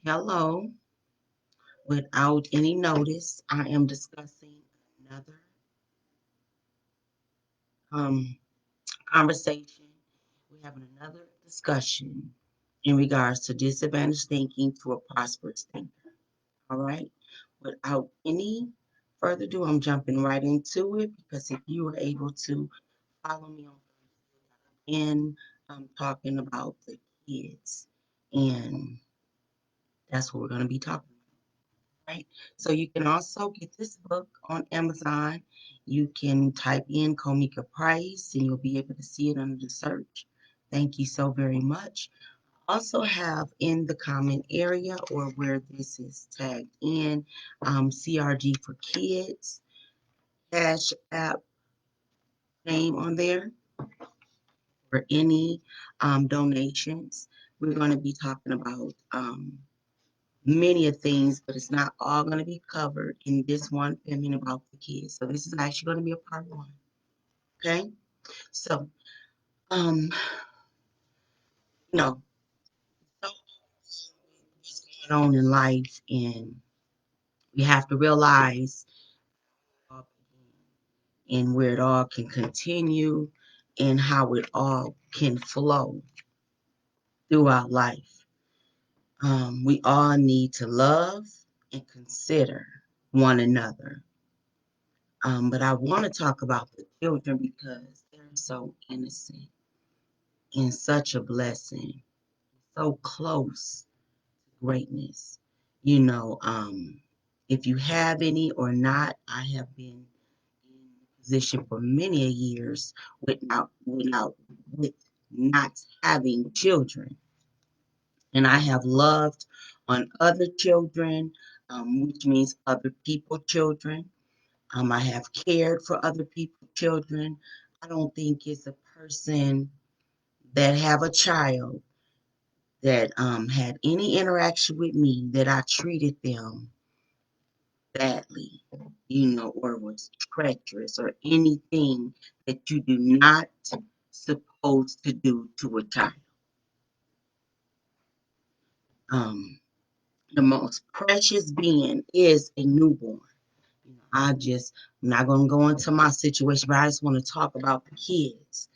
Hello. Without any notice, I am discussing another um, conversation. We're having another discussion in regards to disadvantaged thinking to a prosperous thinker. All right. Without any further ado, I'm jumping right into it because if you were able to follow me on in talking about the kids, and that's what we're going to be talking about. Right? So you can also get this book on Amazon. You can type in Komika Price and you'll be able to see it under the search. Thank you so very much. Also have in the comment area or where this is tagged in, CRG for Kids, Cash App name on there for any donations. We're going to be talking about many of things, but it's not all going to be covered in this one filming about the kids. So this is actually going to be a part one. Okay. So, um, you know, so what's going on in life, and we have to realize and where it all can continue and how it all can flow throughout life. We all need to love and consider one another. But I want to talk about the children because they're so innocent and such a blessing, so close to greatness. You know, if you have any or not, I have been in a position for many years with not having children, and I have loved on other children, which means other people's children. I have cared for other people's children. I don't think it's a person that have a child that had any interaction with me that I treated them badly, or was treacherous or anything that you do not supposed to do to a child. Um, the most precious being is a newborn. I'm not going to go into my situation, but I just want to talk about the kids,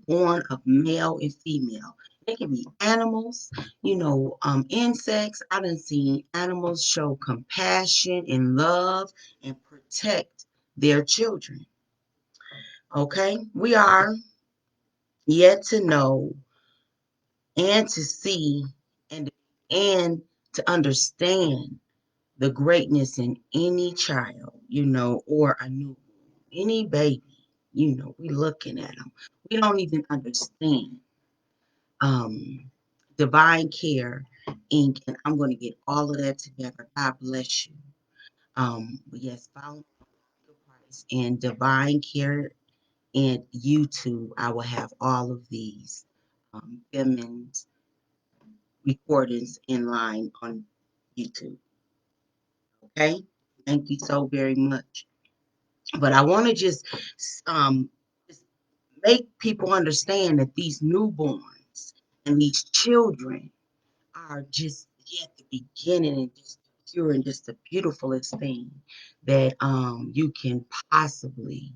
born of male and female. They can be animals, insects. I done seen animals show compassion and love and protect their children. Okay. We are yet to know and to see and, and to understand the greatness in any child, or a new any baby, we looking at them. We don't even understand um, Divine Care Inc. And I'm going to get all of that together. God bless you. But yes, follow Price and Divine Care and YouTube. I will have all of these women's recordings in line on YouTube. Okay. Thank you so very much. But I want to just make people understand that these newborns and these children are just yet the beginning and just pure and just the beautifulest thing that you can possibly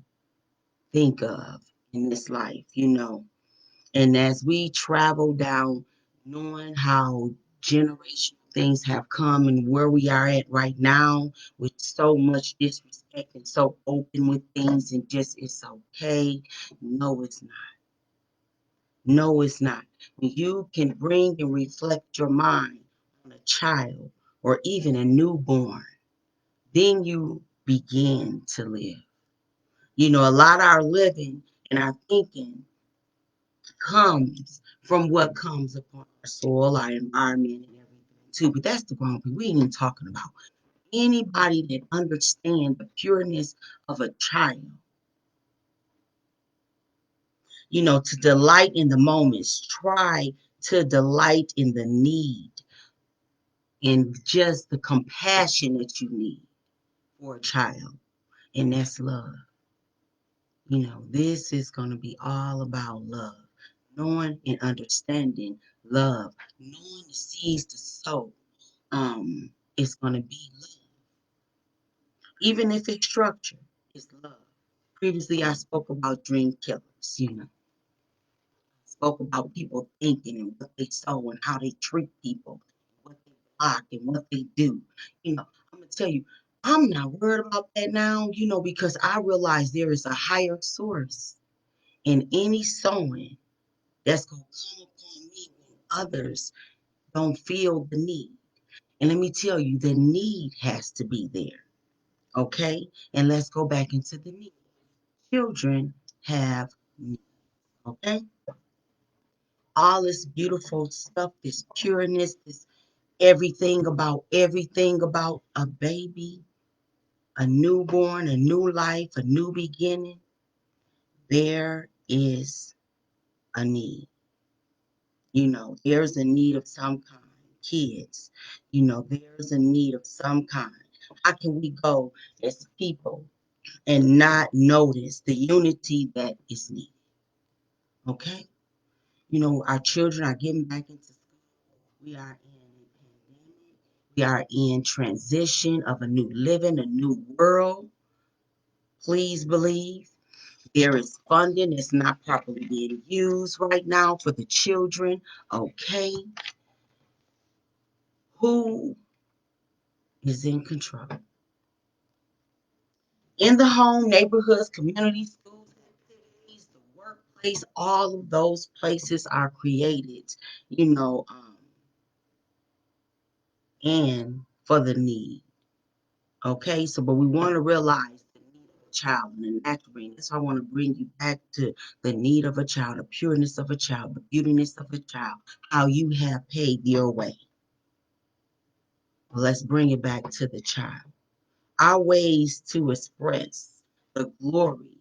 think of in this life. And as we travel down, knowing how generational things have come and where we are at right now with so much disrespect and so open with things and just it's okay. No, it's not. No, it's not. When you can bring and reflect your mind on a child or even a newborn, then you begin to live. A lot of our living and our thinking comes from what comes upon our soil, our environment, and everything too. But that's the wrong thing. We ain't even talking about anybody that understands the pureness of a child. To delight in the moments, try to delight in the need and just the compassion that you need for a child, and that's love. This is going to be all about love, knowing and understanding love, knowing the seeds to sow. It's going to be love. Even if it's structured, it's love. Previously, I spoke about dream killers, spoke about people thinking and what they sow and how they treat people, what they block and what they do. I'm going to tell you, I'm not worried about that now, because I realize there is a higher source in any sowing that's going to come upon me when others don't feel the need. And let me tell you, the need has to be there. Okay? And let's go back into the need. Children have needs. Okay? All this beautiful stuff, this pureness, this everything about a baby, a newborn, a new life, a new beginning. There is a need. There's a need of some kind. Kids, there's a need of some kind. How can we go as people and not notice the unity that is needed? Okay? Our children are getting back into school. We are in a pandemic. We are in transition of a new living, a new world. Please believe there is funding that's not properly being used right now for the children. Okay? Who is in control? In the home, neighborhoods, communities, schools, activities, the workplace, all of those places are created, you know, um, and for the need. Okay, so but we want to realize the need of a child and the natural. That's why I want to bring you back to the need of a child, the pureness of a child, the beautiness of a child, how you have paid your way. Well, let's bring it back to the child. Our ways to express the glory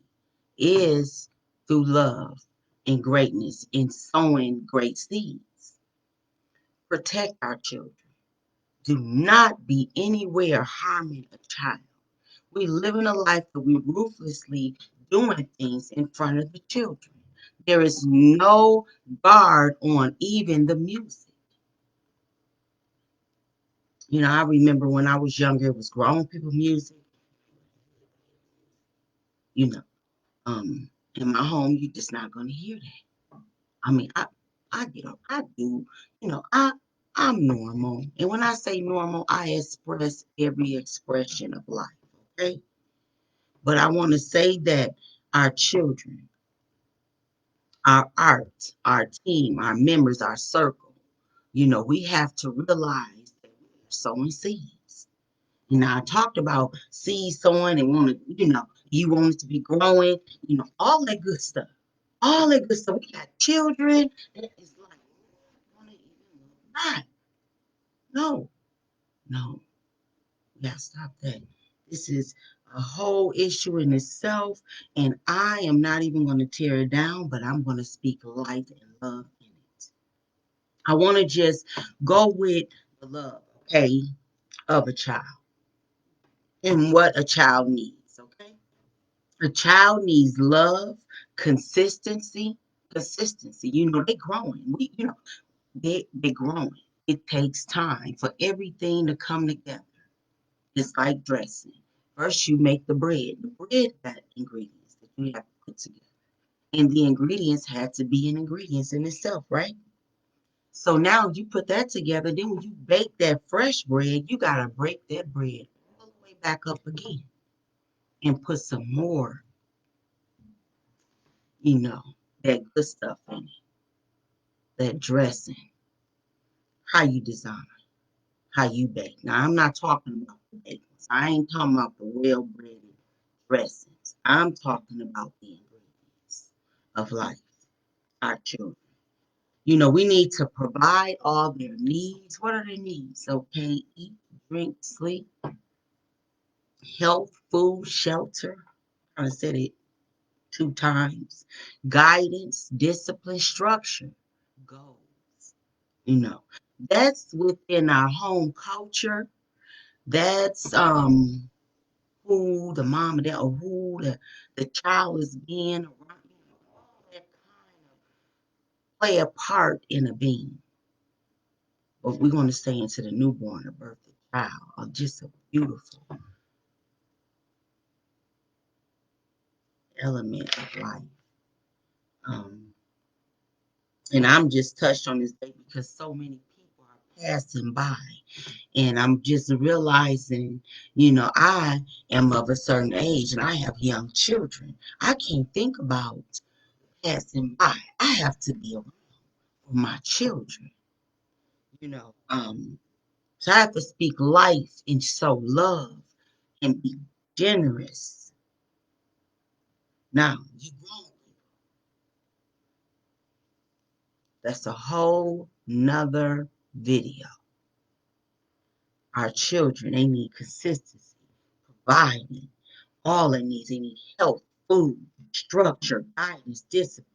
is through love and greatness in sowing great seeds. Protect our children. Do not be anywhere harming a child. We live in a life that we ruthlessly doing things in front of the children. There is no guard on even the music. I remember when I was younger, it was grown people music. You know, in my home, you're just not going to hear that. I mean, I get up, I do, I'm normal. And when I say normal, I express every expression of life, okay? But I want to say that our children, our art, our team, our members, our circle, we have to realize that we are sowing seeds. I talked about seed sowing and you want it to be growing, all that good stuff. All that good stuff. We got children that is like, want to even look back. No, no, we gotta stop that. This is a whole issue in itself, and I am not even going to tear it down, but I'm going to speak life and love in it. I want to just go with the love, okay, of a child and what a child needs, okay? A child needs love, consistency, consistency. They're growing. They're growing. It takes time for everything to come together. It's like dressing. First, you make the bread. The bread got ingredients that you have to put together. And the ingredients had to be an ingredients in itself, right? So now you put that together. Then when you bake that fresh bread, you got to break that bread all the way back up again and put some more, you know, that good stuff in it, that dressing, how you design, how you bake. Now, I'm not talking about the bakers. I ain't talking about the well-breaded dressings. I'm talking about the ingredients of life, our children. We need to provide all their needs. What are their needs? Okay, eat, drink, sleep, health, food, shelter. I said it 2 times. Guidance, discipline, structure, goals. You know, that's within our home culture. That's who the mom and dad or who the child is being around. All that kind of play a part in a being. but we're going to stay into the newborn, the birth of child, just a beautiful element of life. Um, and I'm just touched on this day because so many people are passing by. And I'm just realizing, I am of a certain age and I have young children. I can't think about passing by. I have to be around for my children, you know. So I have to speak life and show love and be generous. Now, you grown, that's a whole nother video. Our children, they need consistency, providing all they need. They need health, food, structure, guidance, discipline.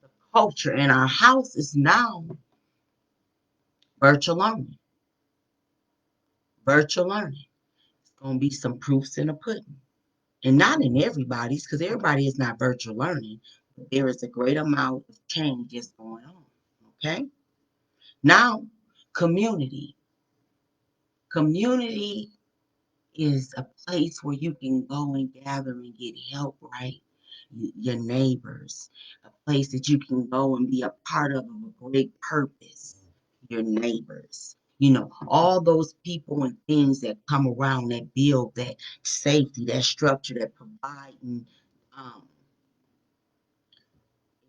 The culture in our house is now virtual learning. Virtual learning. It's going to be some proofs in the pudding. And not in everybody's, because everybody is not virtual learning. But there is a great amount of change that's going on. Okay? Now, community. Community is a place where you can go and gather and get help, right? Your neighbors, a place that you can go and be a part of a great purpose. Your neighbors, all those people and things that come around that build that safety, that structure, that provide and um,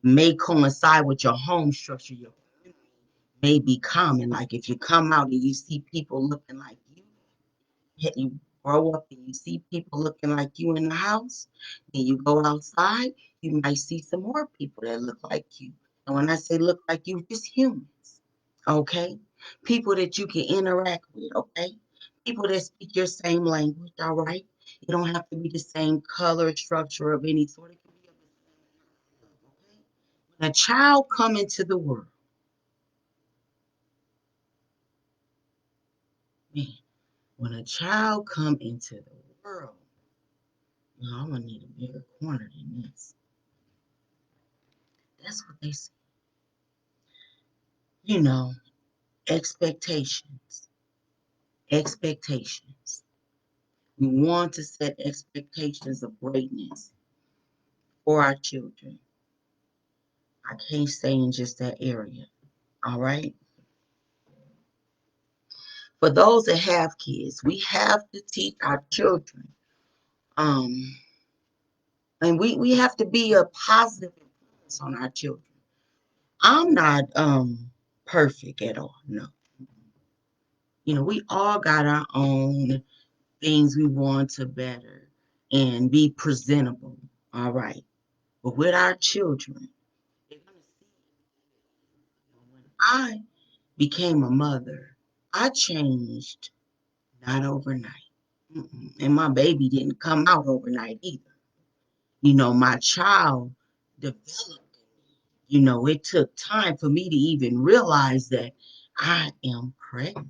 may coincide with your home structure. Your community may be common. Like if you come out and you see people looking like you grow up and you see people looking like you in the house, and you go outside, you might see some more people that look like you. And when I say look like you, just humans, okay? People that you can interact with, okay? People that speak your same language, all right? You don't have to be the same color, structure of any sort. It can be of the same, okay? When a child come into the world, man, when a child come into the world, I'm gonna need a bigger corner than this. That's what they say. You know, expectations. Expectations. We want to set expectations of greatness for our children. I can't say in just that area. All right. For those that have kids, we have to teach our children. Um, and we have to be a positive influence on our children. I'm not perfect at all. No. We all got our own things we want to better and be presentable. All right. But with our children, they're going to see when I became a mother, I changed not overnight. And my baby didn't come out overnight either. My child developed. It took time for me to even realize that I am pregnant.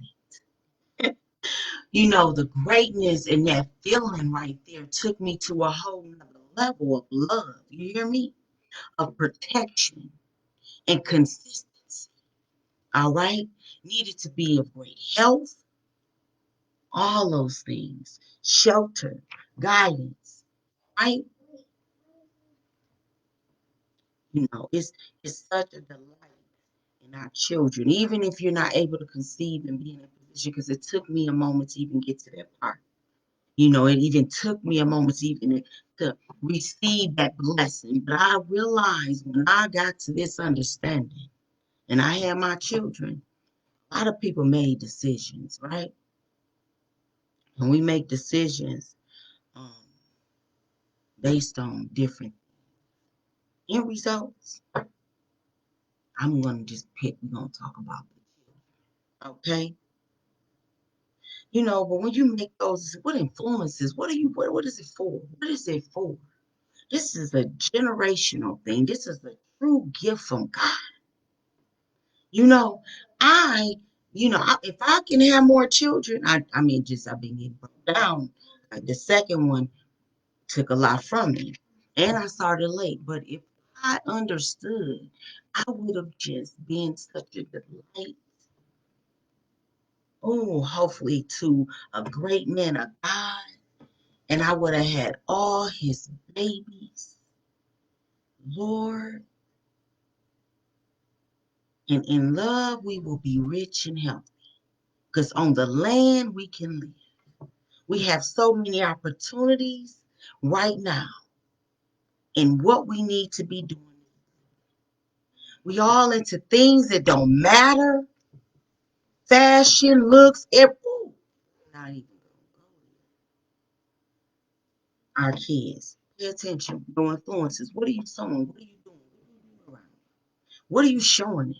The greatness and that feeling right there took me to a whole nother level of love. You hear me? Of protection and consistency. All right? Needed to be of great health, all those things. Shelter, guidance, right? It's such a delight in our children, even if you're not able to conceive and be in a position, because it took me a moment to even get to that part. It even took me a moment to even to receive that blessing. But I realized when I got to this understanding and I had my children, a lot of people made decisions, right? And we make decisions um, based on different end results. I'm going to just pick, we're going to talk about it, okay? But when you make those, what influences, what is it for? What is it for? This is a generational thing. This is a true gift from God. You know, I, if I can have more children, I mean, just I've been getting broke down. The second one took a lot from me, and I started late. But if I understood, I would have just been such a delight oh, hopefully to a great man of God, and I would have had all his babies, Lord. And in love, we will be rich and healthy. Because on the land, we can live. We have so many opportunities right now in what we need to be doing. We all into things that don't matter. Fashion, looks, ooh, not even our kids. Pay attention. No influences. What are you sewing? What are you doing? What are you doing around? What are you showing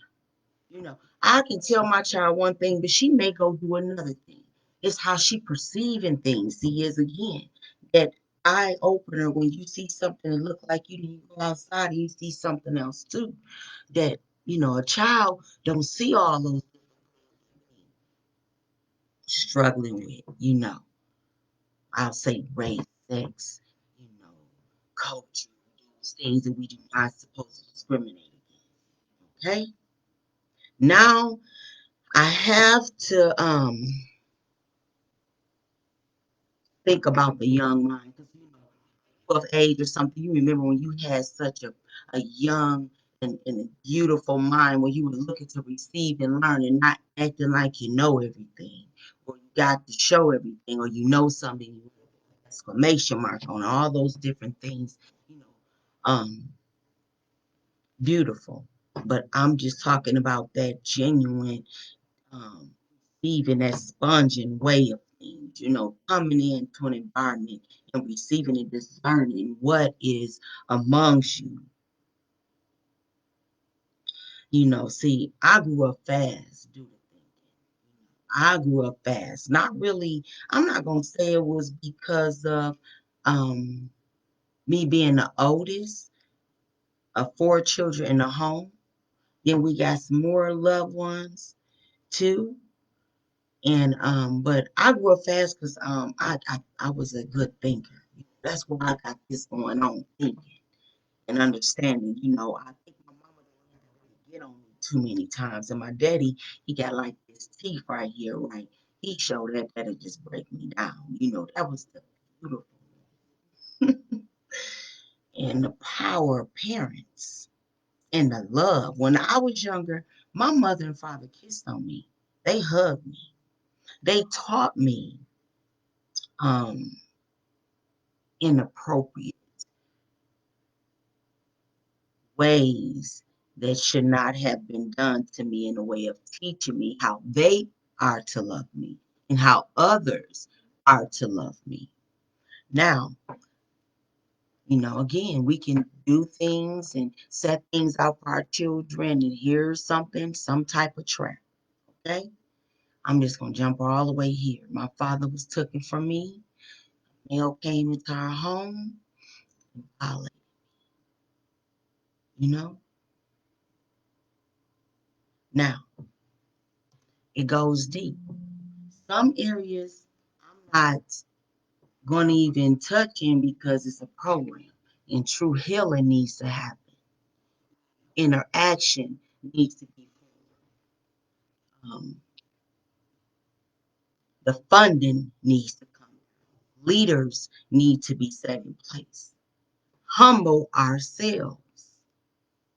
them? I can tell my child one thing, but she may go do another thing. It's how she perceiving things. See, is again that eye opener when you see something that look like you, and you go outside and you see something else too. That a child don't see all those struggling with. I'll say race, sex, you know, culture, those things that we do not supposed to discriminate against. Okay. Now I have to think about the young mind because of age or something. You remember when you had such a young and a beautiful mind where you were looking to receive and learn and not acting like you know everything or you got to show everything or you know something, you exclamation mark on all those different things, you know, beautiful. But I'm just talking about that genuine um, receiving that sponging way of things, coming into an environment and receiving and discerning what is amongst you. See, I grew up fast, due to thinking. I grew up fast. Not really, I'm not going to say it was because of um, me being the oldest of four children in the home. Then we got some more loved ones too. And but I grew up fast because I was a good thinker. That's why I got this going on, thinking and understanding. I think my mama didn't really get on me too many times, and my daddy, he got like this teeth right here, right? He showed that'll just break me down. That was the beautiful and the power of parents and the love. When I was younger, my mother and father kissed on me. They hugged me. They taught me um inappropriate ways that should not have been done to me in a way of teaching me how they are to love me and how others are to love me. Now, again, we can do things and set things out for our children, and here's something, some type of trap. Okay. I'm just going to jump all the way here. My father was taken from me. Male came into our home. Violated, you know. Now, it goes deep. Some areas I'm not going to even touch in because it's a program and true healing needs to happen. Interaction needs to be um, the funding needs to come. Leaders need to be set in place. Humble ourselves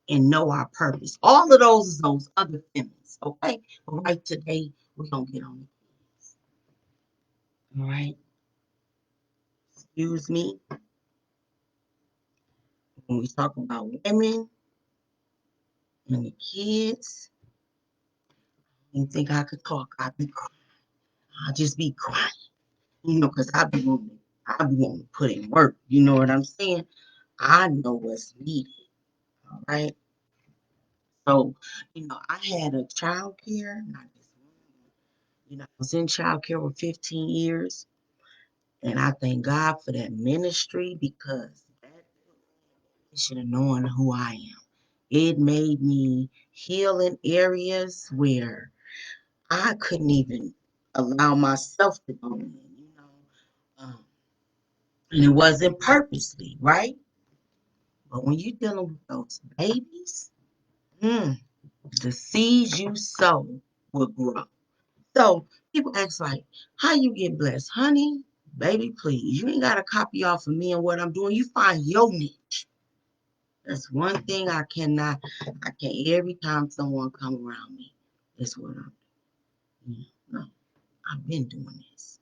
and know our purpose. All of those is those other feelings, okay? But right today, we're going to get on it. All right? Excuse me. When we talk about women and the kids, I didn't think I could talk. I'd be crying. I'll just be crying, because I be wanting to put in work. You know what I'm saying? I know what's needed. All right. So, I had a child care, not just one. I was in child care for 15 years, and I thank God for that ministry because that should have known who I am. It made me heal in areas where I couldn't even allow myself to go in. Um, and it wasn't purposely, right? But when you're dealing with those babies, the seeds you sow will grow. So People ask like, how you get blessed? Honey, baby, please. You ain't got to copy off of me and what I'm doing. You find your niche. That's one thing I cannot, I can't, every time someone come around me, that's what I'm doing. No, I've been doing this.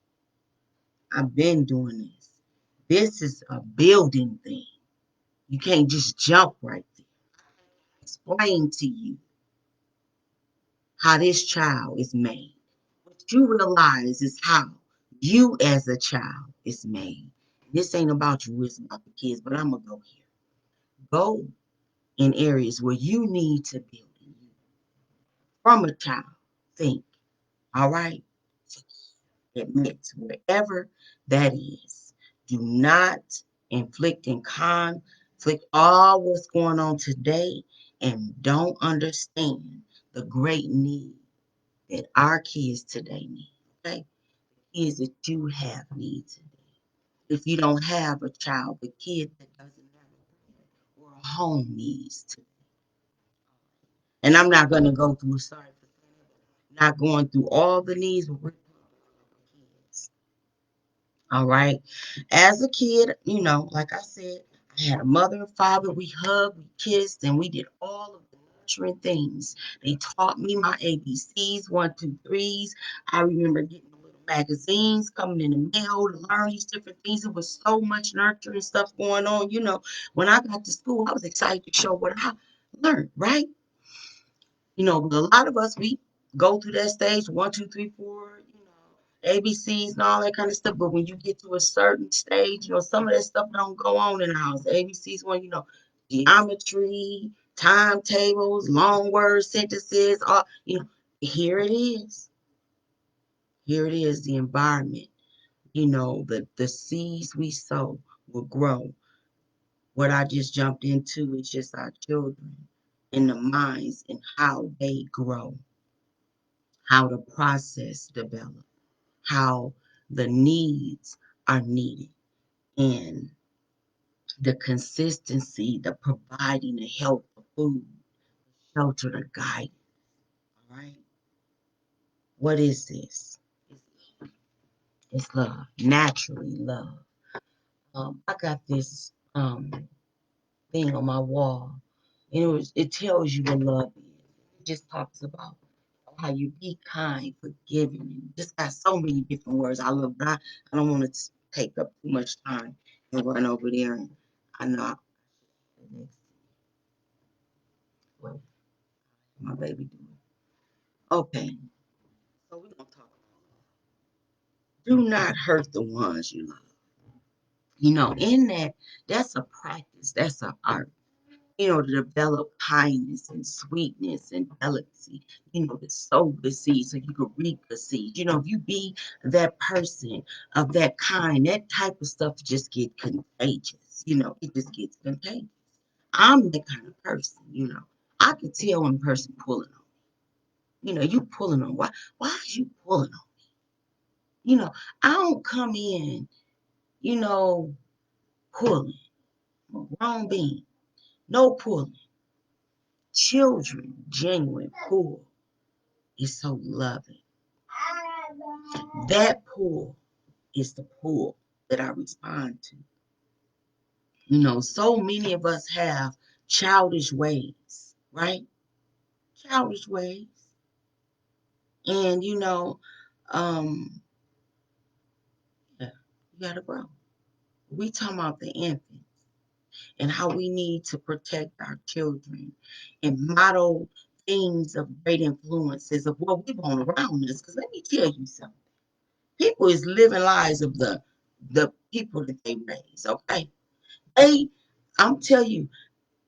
I've been doing this. This is a building thing. You can't just jump right there. Explain to you how this child is made. What you realize is how you as a child is made. This ain't about you, it's about the kids, but I'm going to go here. Go in areas where you need to build in you. From a child, think, all right? Admit, wherever that is. Do not inflict and conflict all what's going on today and don't understand the great need that our kids today need. Okay? Kids that you have need today. If you don't have a child, the kid that doesn't have a or a home needs today. And I'm not going to go through, sorry, not going through all the needs, but we're kids. All right. As a kid, like I said, I had a mother and father. We hugged, we kissed, and we did all of the nurturing things. They taught me my ABCs, one, two, threes. I remember getting the little magazines coming in the mail to learn these different things. It was so much nurturing stuff going on. When I got to school, I was excited to show what I learned, right? But a lot of us, we go through that stage, one, two, three, four, ABCs and all that kind of stuff. But when you get to a certain stage, some of that stuff don't go on in the house. ABCs, geometry, timetables, long word sentences, all, here it is. Here it is, the environment. The seeds we sow will grow. What I just jumped into is just our children and the minds and how they grow, how the process develops, how the needs are needed, and the consistency, the providing, the help, the food, shelter, the guidance. All right. What is this? It's love. Naturally love. I got this thing on my wall, and it tells you what love is. It just talks about how you be kind, forgiving, and just got so many different words. I love that. I don't want to take up too much time and run over there. And I know what my baby doing. Okay, so we're gonna talk about do not hurt the ones you love. In that's a practice, that's an art. To develop kindness and sweetness and delicacy, to sow the seed so you can reap the seed. If you be that person of that kind, that type of stuff just get contagious. It just gets contagious. I'm that kind of person. I can tell when a person pulling on me. You pulling on why is you pulling on me? I don't come in, you know, pulling. Wrong being. No pulling. Children, genuine, pull is so loving. That pull is the pull that I respond to. So many of us have childish ways, right? Childish ways. And yeah, you gotta grow. We talking about the infants and how we need to protect our children and model things of great influences of what we want around us. Because let me tell you something. People is living lives of the people that they raise, okay? I'm telling you,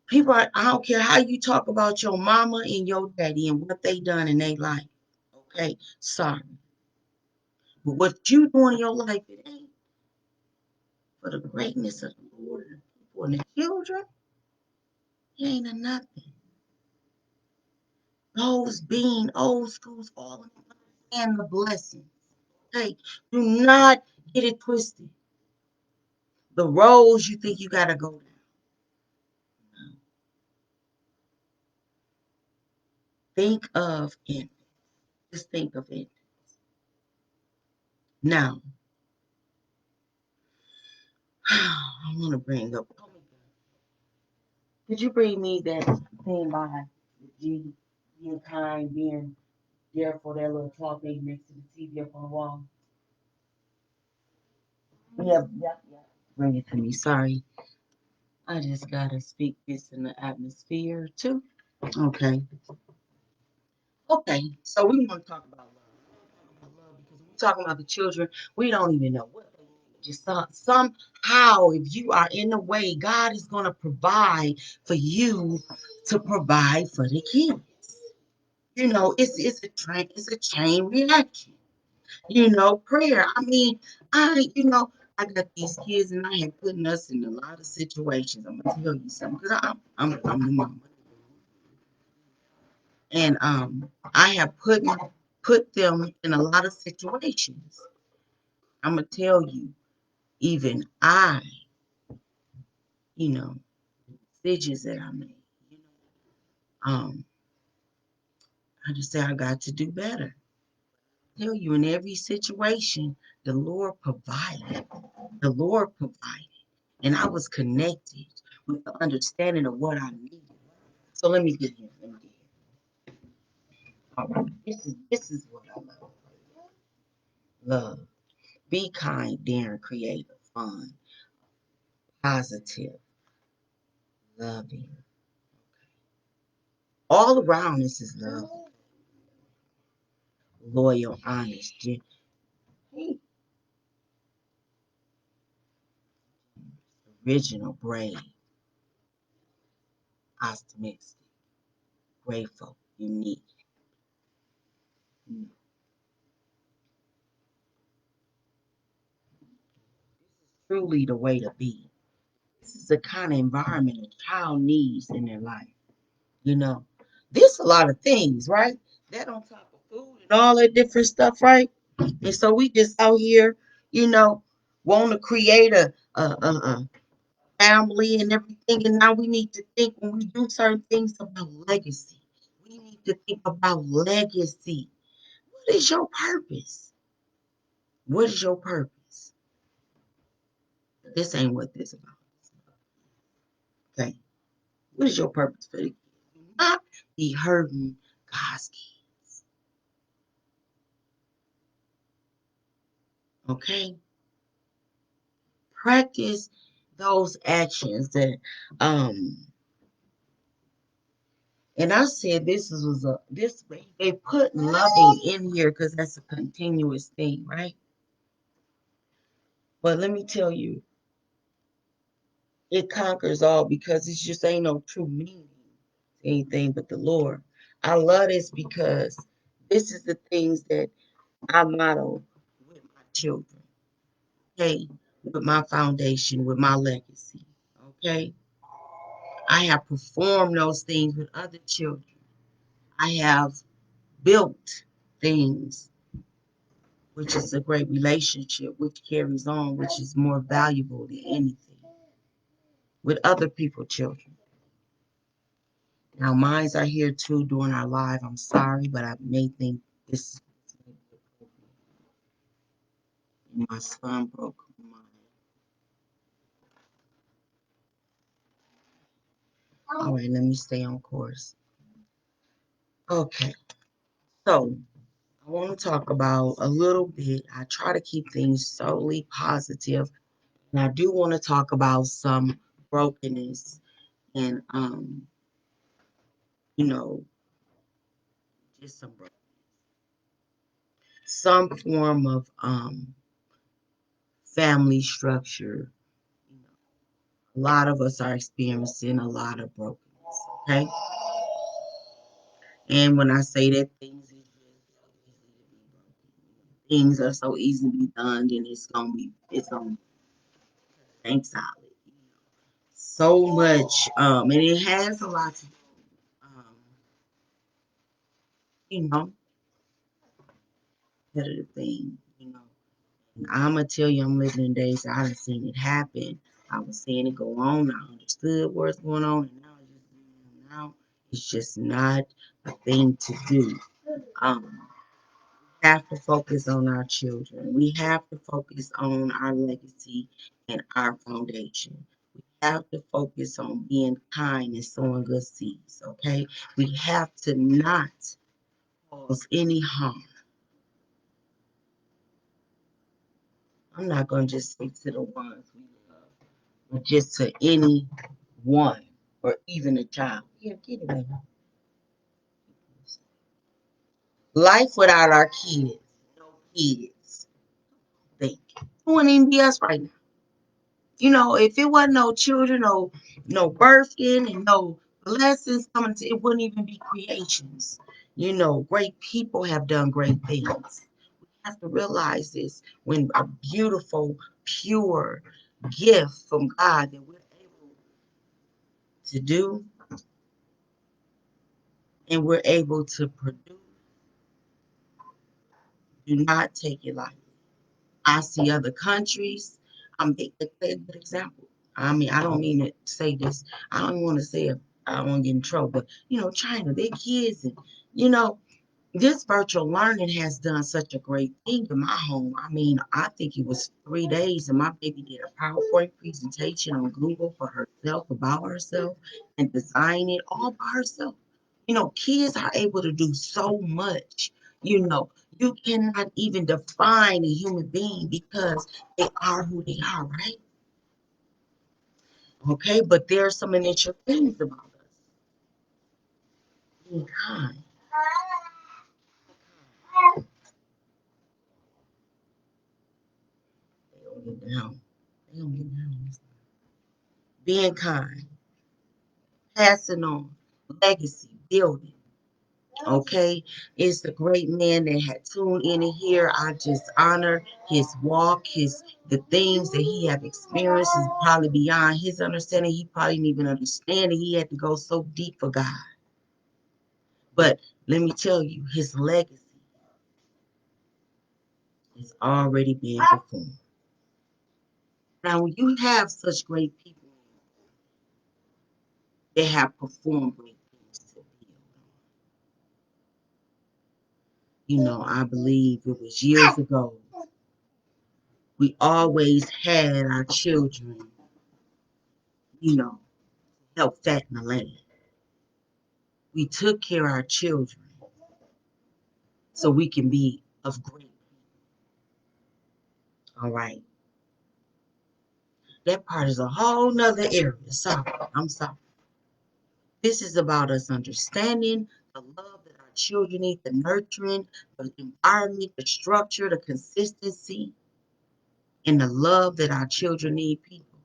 people I don't care how you talk about your mama and your daddy and what they done in their life. Okay, sorry. But what you do in your life, it ain't for the greatness of the Lord and the people and the children. It ain't a nothing. Those being old schools, all of them and the blessings. Okay, do not get it twisted. The roads you think you gotta go down. Think of it. Just think of it. Now, I want to bring up. Could you bring me that thing by G, being kind, being there for that little clock thing next to the TV up on the wall? Yeah. Bring it to me. Sorry. I just gotta speak this in the atmosphere too. Okay. Okay. So we want to talk about love because we're talking about the children. We don't even know what they need. Just somehow, if you are in the way, God is gonna provide for you to provide for the kids. It's a chain reaction. Prayer. I mean, I got these kids and I have putting us in a lot of situations. I'm gonna tell you something because I'm the mama. And I have put them in a lot of situations. I'm gonna tell you, even you know, decisions that I made. Um, I just say I got to do better. I tell you, in every situation, the Lord provided. The Lord provided. And I was connected with the understanding of what I needed. So let me get here. All right. This is what I love. Love. Be kind, daring, creative, fun, positive, loving. All around this is love. Loyal, honest, original, brave, optimistic, grateful, unique. Truly the way to be. This is the kind of environment a child needs in their life. You know, there's a lot of things, right? That on top of food and all that different stuff, right? And so we just out here, you know, want to create a family and everything. And now we need to think when we do certain things about legacy. We need to think about legacy. What is your purpose? What is your purpose? This ain't what this about. Okay. What is your purpose for the kids? Not be hurting God's kids. Okay. Practice those actions that and I said this they put loving in here because that's a continuous thing, right? But let me tell you, it conquers all because it's just ain't no true meaning to anything but the Lord. I love this because this is the things that I model with my children, okay, with my foundation, with my legacy, okay. I have performed those things with other children. I have built things, which is a great relationship, which carries on, which is more valuable than anything with other people's children. Now, mines are here too during our live. I'm sorry, but I may think this my son broke mine. All right, let me stay on course. Okay, so I want to talk about a little bit. I try to keep things solely positive, and I do want to talk about some brokenness and you know, just some form of family structure. A lot of us are experiencing a lot of brokenness. Okay, and when I say that things are so easy to be done, then it's gonna thank solid. So much, and it has a lot to do, um, you know, competitive thing, I'm gonna tell you, I'm living in days that I have seen it happen. I was seeing it go on. I understood what's going on, and now it's just not a thing to do. Um, have to focus on our children. We have to focus on our legacy and our foundation. We have to focus on being kind and sowing good seeds, okay? We have to not cause any harm. I'm not going to just say to the ones we love, but just to any one or even a child. Yeah, get it, baby. Life without our kids, no kids. Think. It wouldn't even be us right now. You know, if it wasn't no children, no birthing and no blessings coming to it wouldn't even be creations. You know, great people have done great things. We have to realize this when a beautiful, pure gift from God that we're able to do and we're able to produce, do not take it lightly. I see other countries. A good example. I mean, I don't mean to say this. I don't want to say it. I don't want to get in trouble. But China, their kids, and you know, this virtual learning has done such a great thing in my home. I mean, I think it was 3 days, and my baby did a PowerPoint presentation on Google for herself about herself and design it all by herself. Kids are able to do so much. You cannot even define a human being because they are who they are, right? Okay, but there are some initial things about us. Being kind. They don't get down. They don't get down. Being kind. Passing on. Legacy. Building. Okay, it's the great man that had tuned in here. I just honor his walk, the things that he have experienced is probably beyond his understanding. He probably didn't even understand it. He had to go so deep for God. But let me tell you, his legacy is already being performed. Now, when you have such great people that have performed great things to build I believe it was years ago. We always had our children, you know, help fatten the land. We took care of our children so we can be of great. All right. That part is a whole nother area. Sorry. I'm sorry. This is about us understanding the love that our children need, the nurturing, the environment, the structure, the consistency, and the love that our children need. People,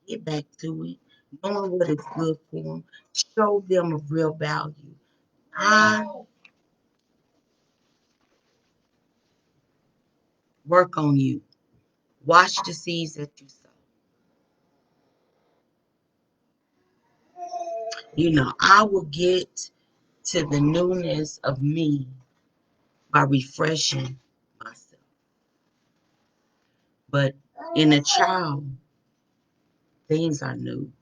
get back to it, knowing what is good for them, show them of real value. I work on you. Watch the seeds that you sow. I will get to the newness of me by refreshing myself. But in a child, things are new.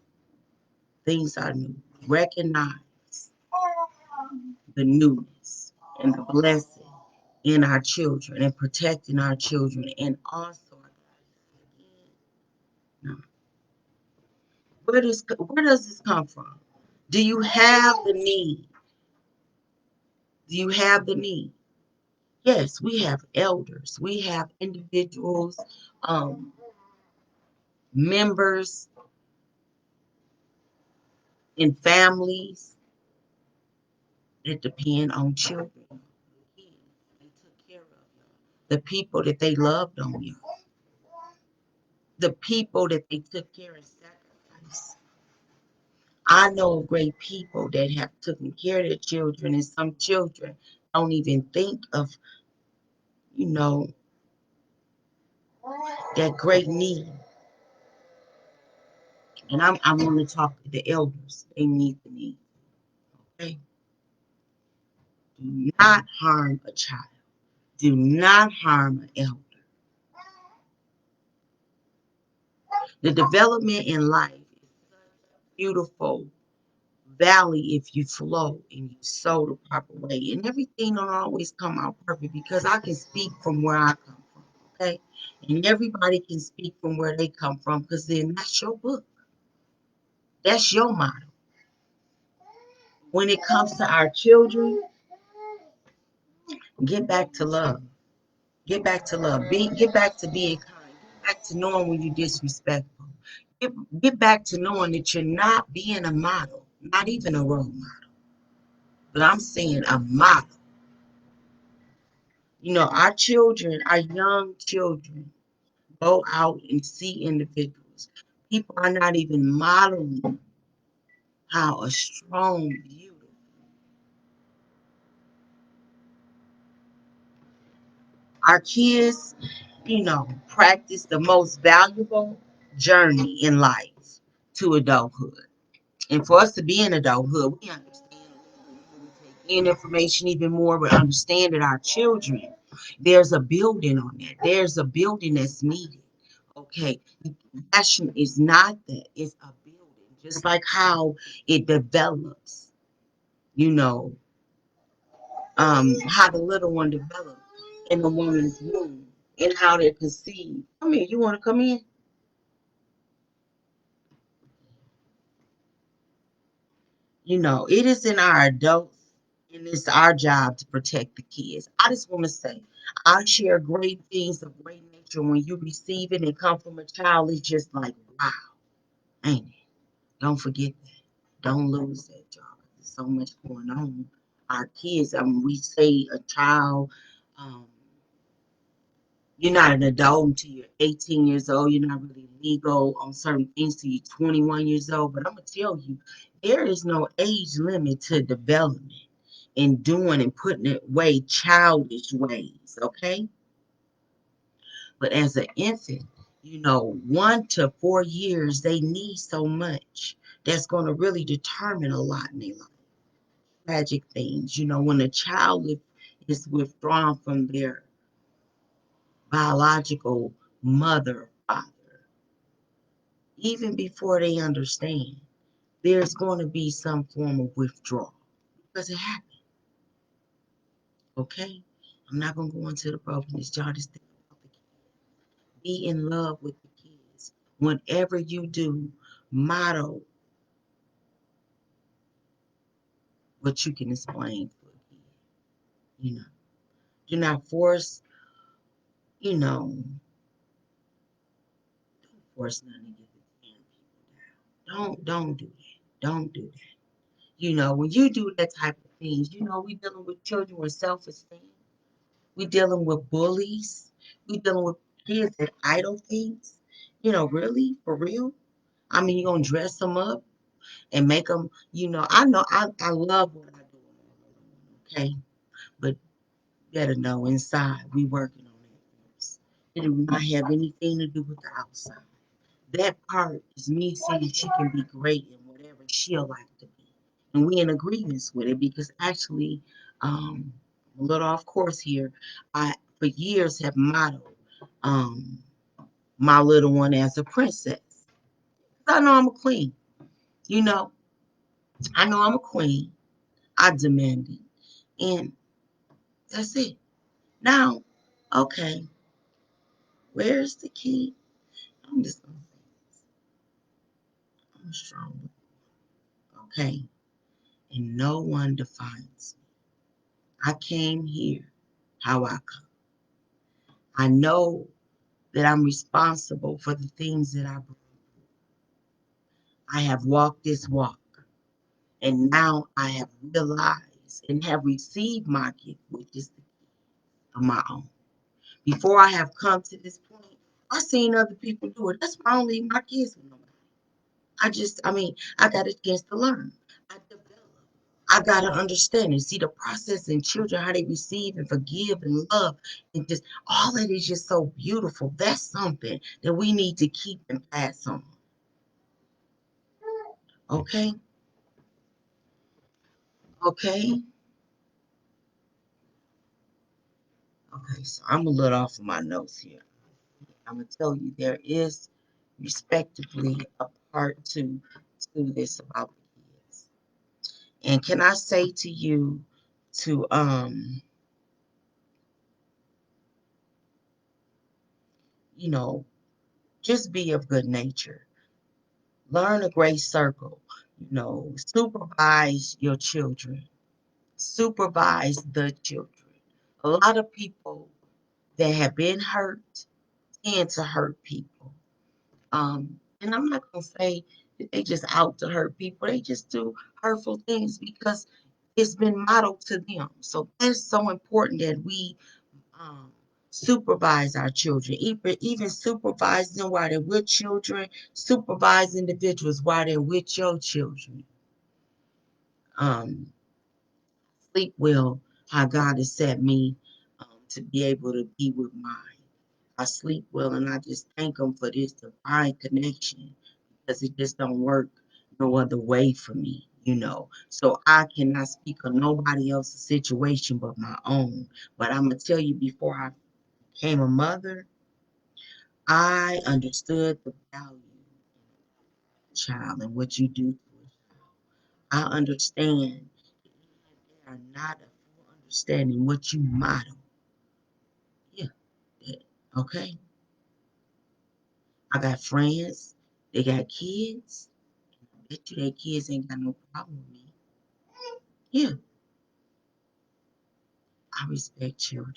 Things are new. Recognize the newness and the blessing in our children and protecting our children. And also, where does this come from? Do you have the need? Do you have the need? Yes, we have elders. We have individuals, um, members in families that depend on children. They took care of y'all. The people that they loved on you. The people that they took care and sacrificed. I know of great people that have taken care of their children, and some children don't even think of, you know, that great need. And I'm going to talk to the elders. They need the need. Okay? Do not harm a child. Do not harm an elder. The development in life is such a beautiful valley if you flow and you sow the proper way. And everything don't always come out perfect because I can speak from where I come from, okay? And everybody can speak from where they come from because then that's your book. That's your motto. When it comes to our children, get back to love. Get back to love. Get back to being kind. Get back to knowing when you're disrespectful. Get back to knowing that you're not being a model, not even a role model. But I'm saying a model. Our children, our young children, go out and see individuals. People are not even modeling how a strong, beautiful. Our kids, practice the most valuable journey in life to adulthood. And for us to be in adulthood, we understand in information even more, but understand that our children, there's a building on that. There's a building that's needed. Okay. Passion is not that, it's a building. Just like how it develops, you know, how the little one develops in the woman's womb and how they're conceived. Come here, you want to come in? It is in our adults and it's our job to protect the kids. I just want to say, I share great things of great nature. When you receive it and come from a child, it's just like, wow, ain't it? Don't forget that. Don't lose that, y'all. There's so much going on. Our kids, we say a child, um, you're not an adult until you're 18 years old. You're not really legal on certain things till you're 21 years old. But I'm going to tell you, there is no age limit to development and doing and putting away childish ways, okay? But as an infant, 1 to 4 years, they need so much that's going to really determine a lot in their life. Tragic things, when a child is withdrawn from their biological mother or father, even before they understand, there's going to be some form of withdrawal because it happens, okay? I'm not going to go into the brokenness. Y'all just think about the kids. Be in love with the kids. Whenever you do, model what you can explain to a kid. You know, do not force, you know, don't force nothing to get the damn people down. Don't do that. Don't do that. When you do that type of things, we dealing with children with self-esteem. We dealing with bullies. We dealing with kids that idle things. Really, for real. I mean, you're gonna dress them up and make them. I love what I do. Okay, but you better know inside we working on it first. It do not have anything to do with the outside. That part is me saying she can be great in whatever she'll like to be. And we in agreements with it because actually, a little off course here, I for years have modeled um my little one as a princess. I know I'm a queen, you know. I know I'm a queen. I demand it. And that's it. Now, okay, where's the key? I'm just gonna say I'm strong, okay? And no one defines me. I came here how I come. I know that I'm responsible for the things that I bring. I have walked this walk, and now I have realized and have received my gift, which is the gift of my own. Before I have come to this point, I seen other people do it. That's why I don't leave my kids with nobody. I got a chance to learn. I develop. I got to understand and see the process in children, how they receive and forgive and love. And just all that is just so beautiful. That's something that we need to keep and pass on. Okay? Okay? Okay, so I'm a little off of my notes here. I'm going to tell you there is respectively a part two to this about the kids. And can I say to you to you know, just be of good nature. Learn a great circle. Supervise your children. Supervise the children. A lot of people that have been hurt tend to hurt people. And I'm not gonna say that they just out to hurt people. They just do hurtful things because it's been modeled to them. So that's so important that we um, supervise our children, even supervise them while they're with children, supervise individuals while they're with your children. Um, Sleep well, how God has set me to be able to be with mine. I sleep well, and I just thank Him for this divine connection because it just don't work no other way for me. So I cannot speak of nobody else's situation but my own. But I'm gonna tell you, before I became a mother, I understood the value of a child and what you do to a child. I understand they are not a full understanding what you model. Yeah, yeah, okay. I got friends, they got kids. I bet you their kids ain't got no problem with me. Yeah, I respect children.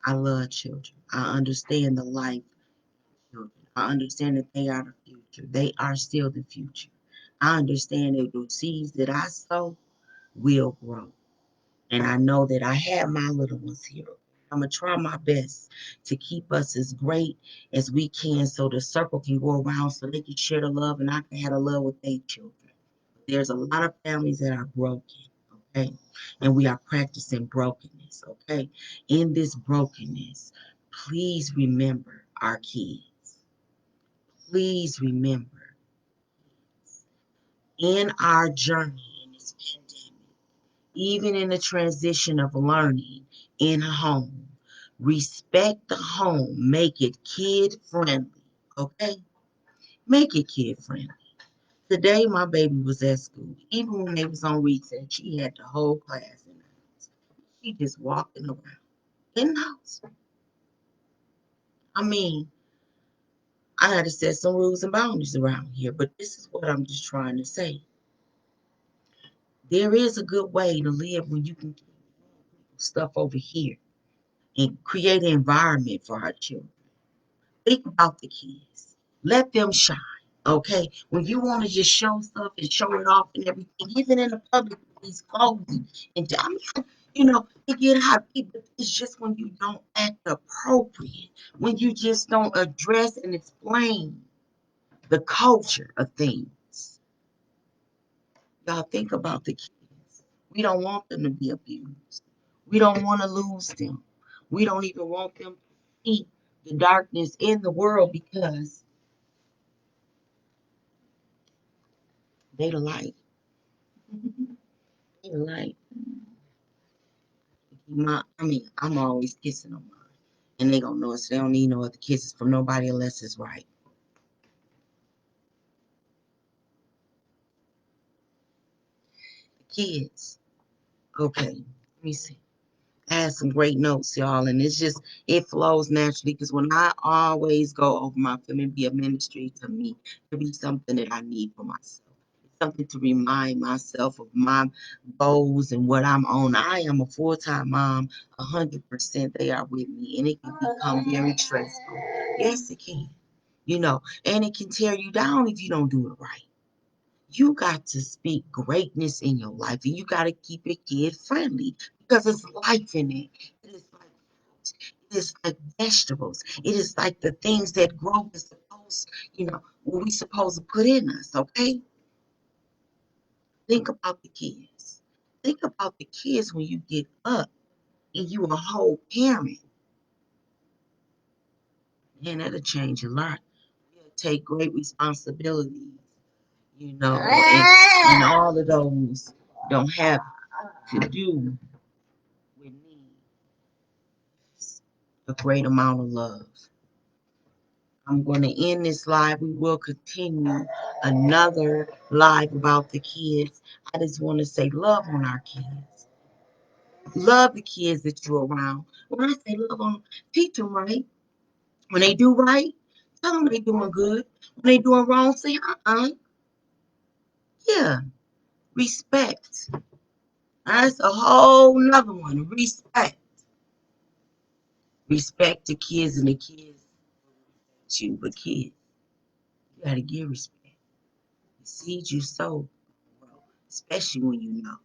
I love children. I understand the life of children. I understand that they are the future. They are still the future. I understand that the seeds that I sow will grow. And I know that I have my little ones here. I'm going to try my best to keep us as great as we can so the circle can go around so they can share the love and I can have the love with their children. There's a lot of families that are broken, okay? And we are practicing brokenness, okay? In this brokenness, please remember our kids. Please remember in our journey in this pandemic, even in the transition of learning in a home, respect the home, make it kid friendly, okay? Make it kid friendly. Today, my baby was at school. Even when they was on recess, she had the whole class in the house. She just walking around in the house. I mean, I had to set some rules and boundaries around here, but this is what I'm just trying to say. There is a good way to live when you can keep stuff over here and create an environment for our children. Think about the kids. Let them shine. Okay. When you want to just show stuff and show it off and everything, even in the public with these clothes and I mean, it get hot. But it's just when you don't act appropriate, when you just don't address and explain the culture of things. Y'all think about the kids. We don't want them to be abused. We don't want to lose them. We don't even want them to see the darkness in the world because they the light. They the light. I'm always kissing on mine. And they gonna know it, so they don't need no other kisses from nobody unless it's right. The kids. Okay. Let me see. I had some great notes, y'all, and it flows naturally because when I always go over my film, it be a ministry to me. It be something that I need for myself. It's something to remind myself of my goals and what I'm on. I am a full-time mom, 100%. They are with me, and it can become very stressful. Yes, it can. And it can tear you down if you don't do it right. You got to speak greatness in your life and you got to keep it kid friendly because it's life in it. It is like fruits. It is like vegetables. It is like the things that grow is supposed, what we supposed to put in us, okay? Think about the kids. Think about the kids when you get up and you a whole parent. Man, that'll change a lot. You'll take great responsibilities, and all of those don't have to do we need a great amount of love. I'm going to end this live. We will continue another live about the kids. I just want to say love on our kids. Love the kids that you're around. When I say love on them, teach them right. When they do right, tell them they doing good. When they doing wrong, say, yeah, respect. That's a whole nother one. Respect. Respect the kids and the kids you, but kids, you gotta give respect. The seed you sow, especially when you know.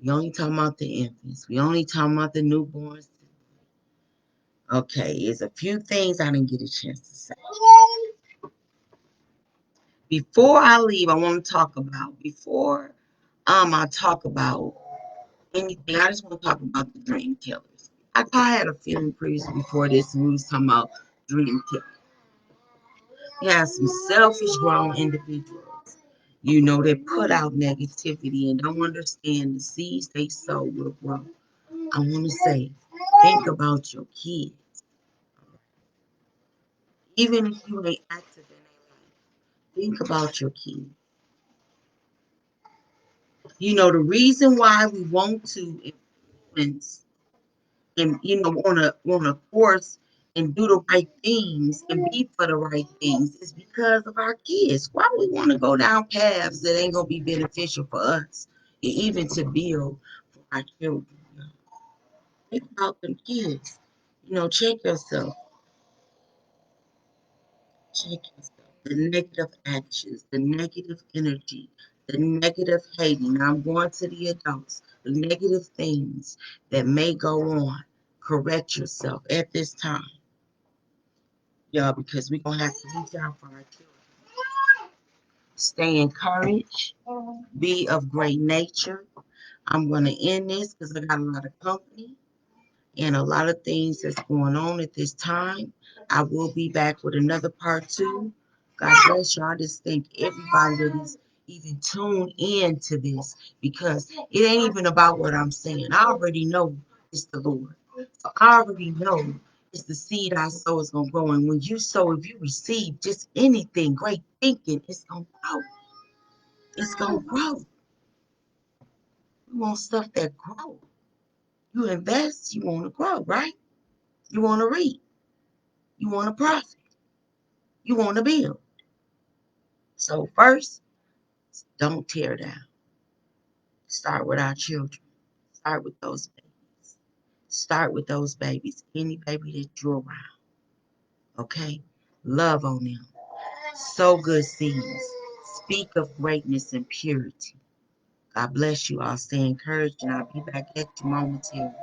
We only talking about the infants. We only talking about the newborns. Okay, there's a few things I didn't get a chance to say. Before I leave, I want to talk about before I talk about anything. I just want to talk about the dream killers. I had a feeling previously before this, we was talking about dream killers. You have some selfish grown individuals, that put out negativity and don't understand the seeds they sow will grow. I want to say, think about your kids. Even if you ain't active in their life, think about your kids. The reason why we want to influence and on a course and do the right things and be for the right things is because of our kids. Why we want to go down paths that ain't gonna be beneficial for us, and even to build for our children? Think about them kids. Check yourself. Check yourself. The negative actions, the negative energy, the negative hating. Now I'm going to the adults. The negative things that may go on. Correct yourself at this time. Yeah, because we're going to have to reach out for our children. Stay encouraged. Be of great nature. I'm going to end this because I got a lot of company and a lot of things that's going on at this time. I will be back with another part two. God bless you. I just thank everybody that is even tuned in to this because it ain't even about what I'm saying. I already know it's the Lord. So I already know it's the seed I sow is going to grow. And when you sow, if you receive just anything, great thinking, it's going to grow. It's going to grow. We want stuff that grows. You invest, you want to grow, right? You want to reap. You want to profit. You want to build. So first, don't tear down. Start with our children. Start with those babies. Start with those babies. Any baby that you're around. Okay? Love on them. Sow good seeds. Speak of greatness and purity. God bless you all. Stay encouraged, and I'll be back at you momentarily.